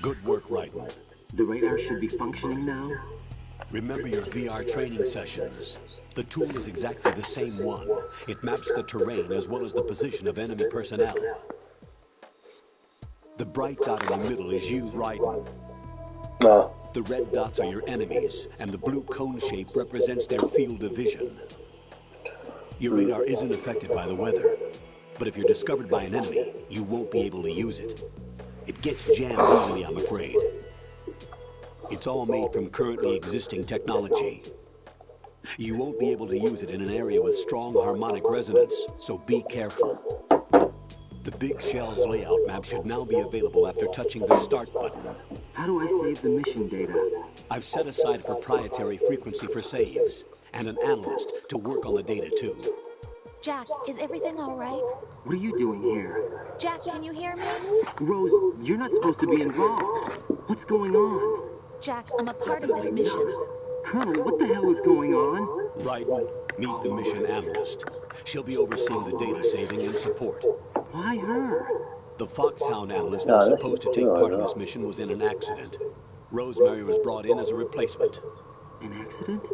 S11: Good work, Raiden.
S10: The radar should be functioning now?
S11: Remember your VR training sessions. The tool is exactly the same one. It maps the terrain as well as the position of enemy personnel. The bright dot in the middle is you, Raiden.
S1: No.
S11: The red dots are your enemies, and the blue cone shape represents their field of vision. Your radar isn't affected by the weather, but if you're discovered by an enemy, you won't be able to use it. It gets jammed easily, I'm afraid. It's all made from currently existing technology. You won't be able to use it in an area with strong harmonic resonance, so be careful. The Big Shell's layout map should now be available after touching the Start button.
S10: How do I save the mission data?
S7: I've set aside a proprietary frequency for saves, and an analyst to work on the data too.
S13: Jack, is everything all right?
S10: What are you doing here?
S13: Jack, can you hear me?
S10: Rose, you're not supposed to be involved. What's going on?
S13: Jack, I'm a part of this mission.
S10: Colonel, what the hell is going on?
S7: Raiden, meet the mission analyst. She'll be overseeing the data saving and support.
S10: Why her?
S7: The Foxhound analyst that was supposed to take part in this mission was in an accident. Rosemary was brought in as a replacement.
S10: An accident?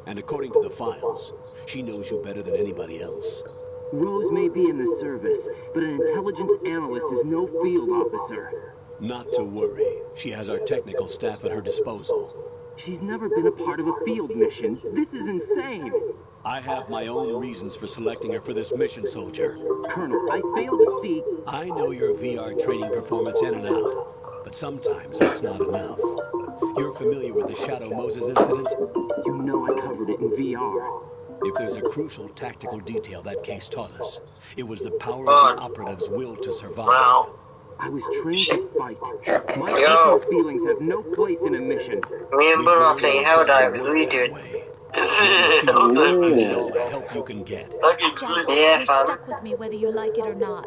S7: And according to the files, she knows you better than anybody else.
S10: Rose may be in the service, but an intelligence analyst is no field officer.
S7: Not to worry. She has our technical staff at her disposal.
S10: She's never been a part of a field mission. This is insane.
S7: I have my own reasons for selecting her for this mission, soldier.
S10: Colonel, I fail to see...
S7: I know your VR training performance in and out, but sometimes that's not enough. You're familiar with the Shadow Moses incident?
S10: You know I covered it in VR.
S7: If there's a crucial tactical detail that case taught us, it was the power of the operative's will to survive.
S10: Wow. I was trained to fight. My personal feelings have no place in a mission.
S14: Me and Burr are playing Helldivers. What are you doing?
S7: Need all the help you can get.
S13: Jack,
S14: Yeah,
S13: you're
S14: fam.
S13: stuck with me whether you like it or not.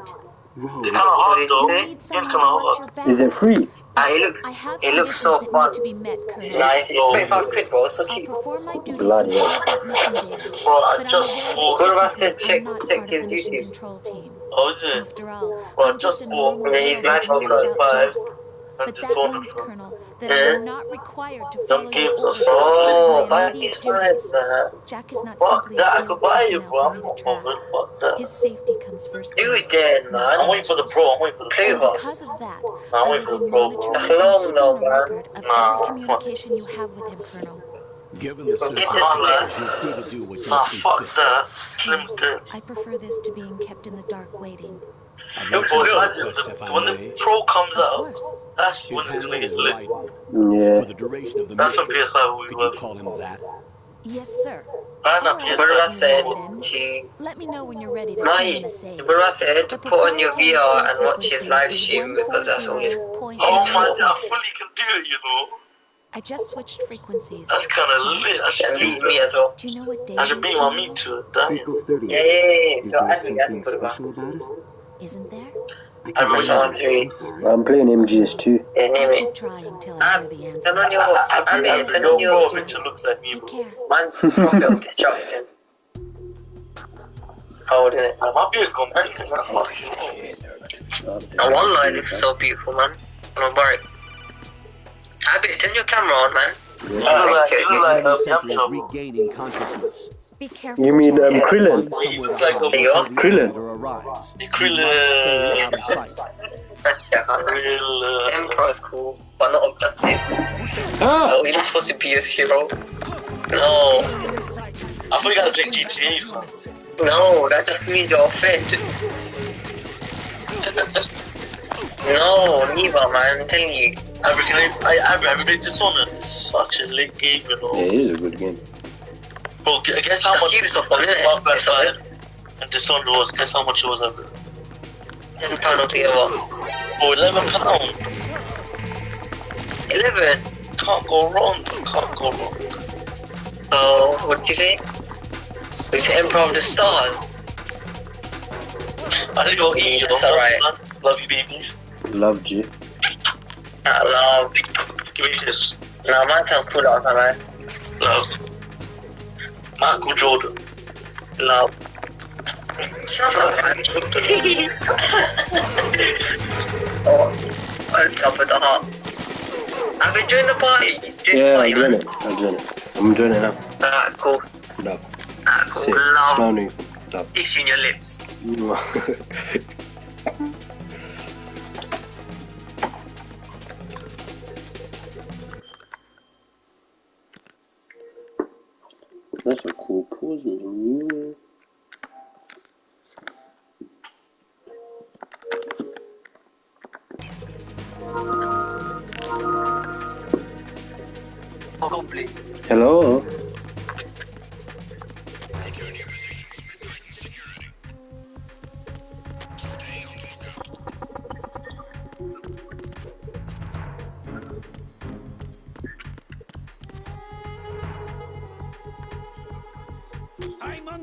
S14: It's kind of hard though. It's kind of hard.
S1: Is it free?
S14: It looks so fun.
S13: To be met, Colonel.
S14: Nah, it's 25 quid, bro. It's so
S13: I'll
S14: cheap.
S13: perform my duties
S1: Bloody
S13: and
S1: hell.
S13: save that mission data.
S14: Bro, I
S13: But
S14: just
S13: I'm
S14: bought.
S13: aware
S14: What
S13: that
S14: about said check
S13: I'm not
S14: check
S13: part
S14: your
S13: of the mission
S14: duty?
S13: control team.
S2: Oh, is it?
S13: After all,
S2: Well, I
S13: I'm just
S2: just
S13: a
S2: bought.
S13: normal
S14: Yeah, he's
S13: girl
S14: nice
S13: who's
S14: on
S13: without
S14: that
S13: job. But
S2: just
S13: that
S2: on
S13: means,
S2: the
S13: Colonel, that I am not required to follow your
S2: games are
S13: orders
S2: so-
S14: Oh,
S13: outside my
S14: buy
S13: immediate
S14: these friends,
S13: duties.
S14: man.
S13: Jack is not
S2: Fuck
S13: simply
S2: that, I
S13: a
S2: could buy you,
S13: personnel
S2: bro.
S13: for
S2: I'm
S13: me to
S2: not
S13: track.
S2: bothered. Fuck that.
S13: His safety comes first.
S14: Do it then, man.
S2: I'm waiting for the pro. I'm waiting for the
S14: Play
S2: pro.
S14: with
S13: Because
S14: us.
S13: of that,
S2: I'm
S13: I
S2: waiting for
S13: will
S2: the
S13: be
S2: pro.
S13: monitoring
S14: That's
S13: and
S14: long,
S13: keeping
S14: though,
S13: a
S14: man.
S13: record of
S2: Nah,
S13: every communication you have with him, Colonel.
S7: Given the
S14: this
S7: circumstances, you're free to do what you
S2: Nah,
S7: see
S2: fuck
S7: fit.
S2: that. Slim's good.
S13: I prefer this to being kept in the dark waiting.
S7: I'd
S2: Yo,
S7: like
S2: boy,
S7: to
S2: imagine
S7: request, if I
S2: when
S7: may,
S2: the pro comes
S13: Of
S2: out,
S13: course.
S2: that's
S7: his
S2: when it's gonna
S7: handle
S2: get
S7: is
S2: lit.
S7: Raiden.
S1: Yeah.
S7: For the duration of the
S2: That's on
S7: mission,
S2: PS5 we
S7: could you
S2: work.
S7: call him that?
S13: Yes, sir.
S2: And
S13: All
S2: on
S13: right,
S14: What did I
S2: PS5.
S14: say
S13: Then,
S14: to
S13: let me know when you're ready to turn
S14: Mate?
S13: in a save.
S14: What did I say to
S13: The
S14: put on your
S13: proprietary
S14: VR
S13: save
S14: and watch his live
S13: frequency
S14: stream
S13: is
S14: because that's all his.
S13: 140.96.
S2: Oh my god, I fully can do it, you know.
S13: I just switched frequencies.
S2: That's kind of lit. I should
S14: And
S2: do
S14: me as well.
S13: Do you know what day
S2: I
S13: it
S2: should
S13: is
S2: beat my
S13: tomorrow?
S2: meat to it. Damn.
S10: April 30th.
S14: Yeah.
S10: Is
S14: So
S10: there
S14: I think
S10: something
S14: put it back.
S10: special about it?
S13: Isn't there?
S10: I
S14: I
S10: can't
S14: wish
S10: remember.
S14: on 3.
S10: I'm sorry.
S1: I'm playing MGS2.
S14: Yeah, name
S13: I'll
S14: it.
S13: keep trying till I hear the
S14: Turn
S13: answer.
S14: on your. I mean, turn on
S2: Your
S14: your.
S2: pro picture looks like me,
S13: Take
S2: bro.
S13: care.
S14: Man's profit of destruction. Hold it.
S2: My beard's gone pink in that fucking.
S14: Now one line looks so beautiful, man. I'm Barrick. Abby, turn your camera on, man.
S2: You look like
S7: The sentry is
S2: Yamcha.
S7: regaining consciousness.
S13: Be careful.
S1: You mean
S13: Jack.
S1: Krillin?
S7: Find somewhere
S2: You
S7: to
S2: look like
S7: hide
S14: There you go.
S7: until the
S1: Krillin.
S7: elevator arrives. You
S2: Krillin.
S7: must stay out of sight.
S14: That's yeah, I like
S2: Real,
S14: Emperor is cool, but not of justice. Oh, you're not supposed to be a hero. No,
S2: I thought you gotta take GTA, fam.
S14: no, that just means you're offended. No, neither, man. I'm telling you.
S2: I mean, Dishonored is such a lit game, you know.
S1: Yeah, it is a good game.
S2: Bro, guess how
S14: That's
S2: much
S14: Ubisoft one, isn't it?
S2: Half-Life
S14: Dishonored.
S2: 5 and Dishonored was. Guess how much it was ever?
S14: £10 altogether.
S2: Oh, £11.
S14: 11.
S2: Can't go wrong. Can't go wrong.
S14: Oh, what did you say? We said Emperor of the Stars.
S2: I didn't go eat, you know.
S14: That's alright.
S2: Love you, babies.
S1: Loved you.
S14: I love.
S2: Give me this.
S14: Nah, man, sound cool out, man.
S2: Love. Michael Jordan.
S14: Love. Oh, on top of the heart. I've been doing the party.
S1: Yeah, I'm doing it. I'm doing it. I'm doing it now.
S14: Alright, cool.
S1: Love.
S14: Alright, cool.
S1: Sick.
S14: Love.
S1: No new. Love.
S14: Kissing your lips.
S1: That's a cool pose, man.
S14: Probably.
S1: Hello?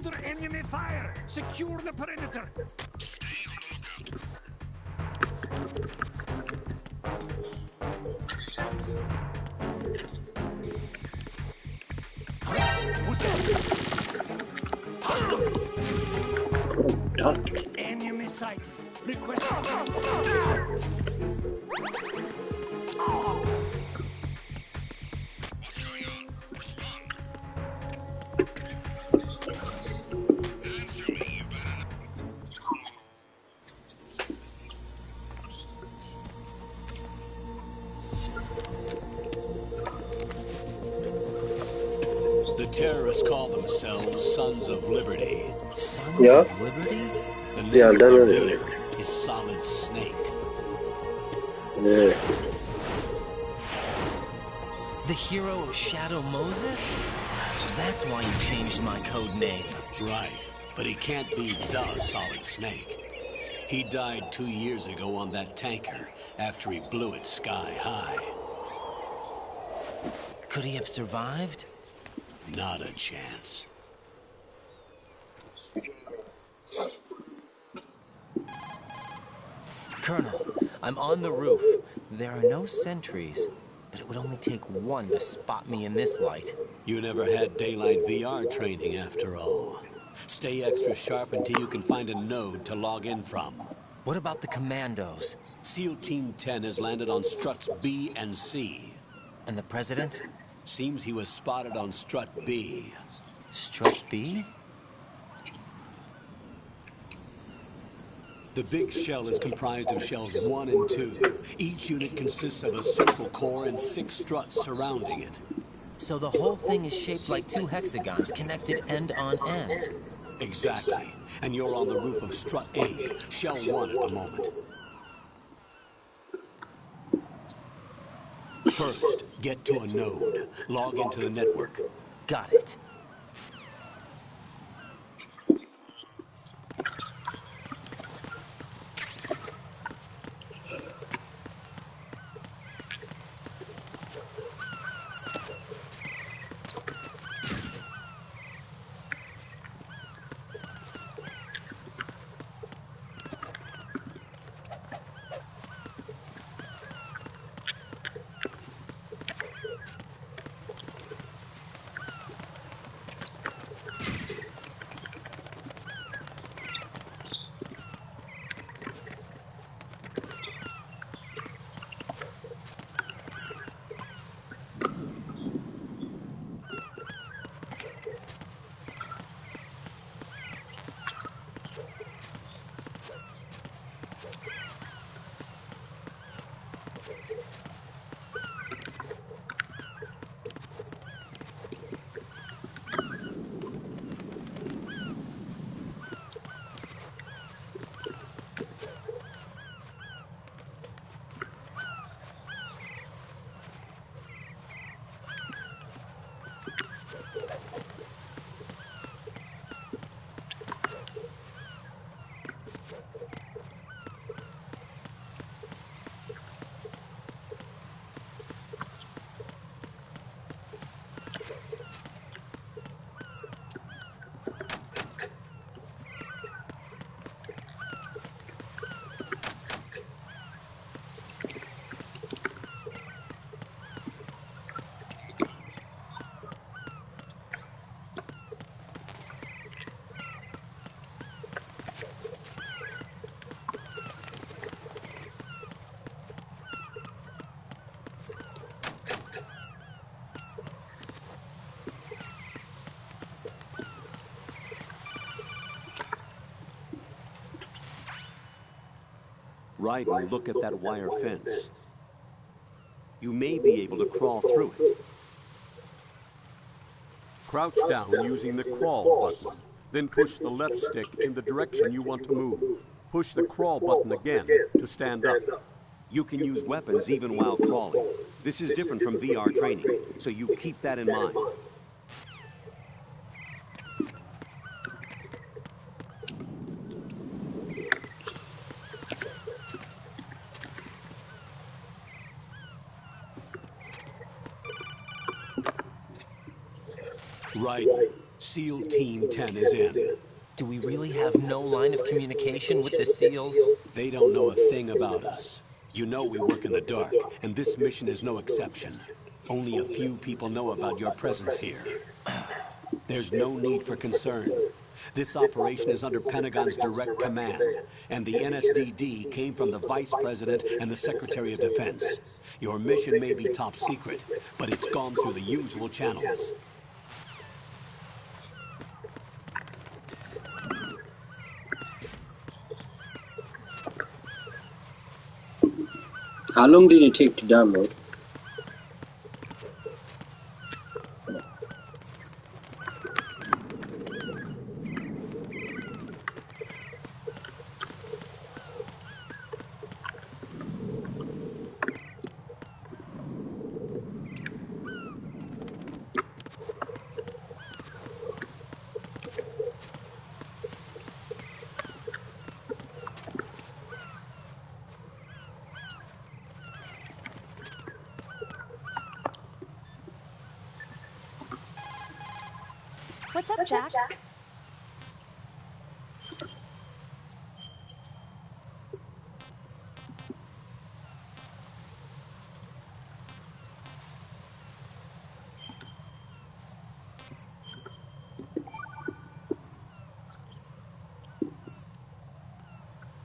S6: Under enemy fire! Secure the perimeter! Enemy sight. Request.
S7: The terrorists call themselves Sons of Liberty.
S8: Sons
S1: Yeah.
S8: of Liberty?
S7: The name
S1: Yeah,
S7: of their
S1: definitely.
S7: leader is Solid Snake.
S1: Yeah.
S8: The hero of Shadow Moses? So that's why you changed my code name.
S7: Right, but he can't be the Solid Snake. He died 2 years ago on that tanker after he blew it sky high.
S8: Could he have survived?
S7: Not a chance.
S8: Colonel, I'm on the roof. There are no sentries, but it would only take one to spot me in this light.
S7: You never had daylight VR training after all. Stay extra sharp until you can find a node to log in from.
S8: What about the commandos?
S7: SEAL Team 10 has landed on struts B and C.
S8: And the president?
S7: Seems he was spotted on strut B.
S8: Strut B?
S7: The big shell is comprised of shells 1 and 2. Each unit consists of a central core and 6 struts surrounding it.
S8: So the whole thing is shaped like 2 hexagons connected end on end.
S7: Exactly. And you're on the roof of strut A, shell 1 at the moment. First, get to a node. Log into the network.
S8: Got it.
S11: Right and look at that wire fence. You may be able to crawl through it.
S12: Crouch down using the crawl button. Then push the left stick in the direction you want to move. Push the crawl button again to stand up.
S11: You can use weapons even while crawling. This is different from VR training, so you keep that in mind. Right.
S7: SEAL Team 10 is in.
S8: Do we really have no line of communication with the SEALs?
S7: They don't know a thing about us. You know we work in the dark, and this mission is no exception. Only a few people know about your presence here. There's no need for concern. This operation is under Pentagon's direct command, and the NSDD came from the Vice President and the Secretary of Defense. Your mission may be top secret, but it's gone through the usual channels.
S1: How long did it take to download?
S13: What's up, Jack?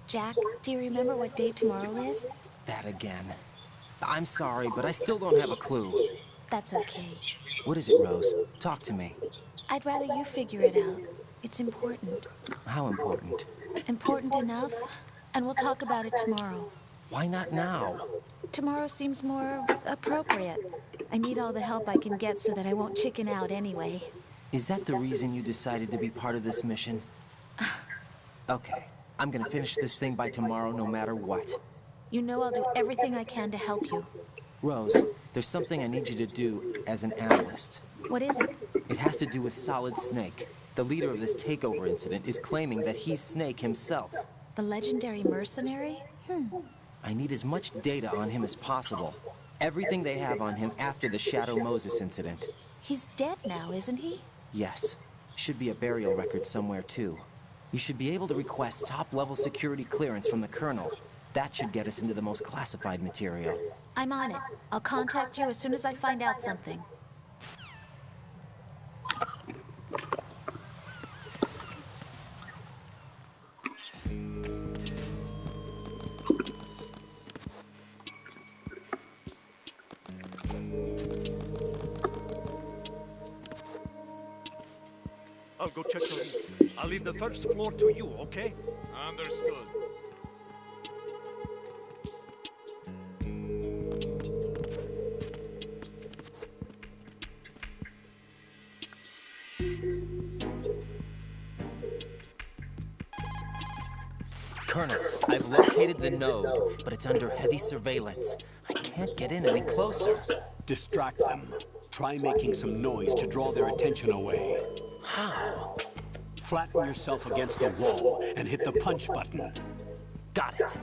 S13: Jack, do you remember what day tomorrow is?
S8: That again. I'm sorry, but I still don't have a clue.
S13: That's okay.
S8: What is it, Rose? Talk to me.
S13: I'd rather you figure it out. It's important.
S8: How important?
S13: Important enough, and we'll talk about it tomorrow.
S8: Why not now?
S13: Tomorrow seems more appropriate. I need all the help I can get so that I won't chicken out anyway.
S8: Is that the reason you decided to be part of this mission? Okay, I'm gonna finish this thing by tomorrow no matter what.
S13: You know I'll do everything I can to help you.
S8: Rose, there's something I need you to do as an analyst.
S13: What is it?
S8: It has to do with Solid Snake. The leader of this takeover incident is claiming that he's Snake himself.
S13: The legendary mercenary?
S8: I need as much data on him as possible. Everything they have on him after the Shadow Moses incident.
S13: He's dead now, isn't he?
S8: Yes. Should be a burial record somewhere, too. You should be able to request top-level security clearance from the Colonel. That should get us into the most classified material.
S13: I'm on it. I'll contact you as soon as I find out something.
S11: I'll go check the roof. I'll leave the first floor to you, okay?
S15: Understood.
S8: Colonel, I've located the node, but it's under heavy surveillance. I can't get in any closer.
S7: Distract them. Try making some noise to draw their attention away.
S8: How?
S7: Flatten yourself against a wall and hit the punch button.
S8: Got it.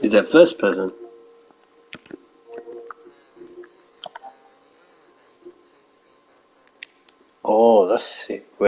S1: Is that first person? Oh, that's sick.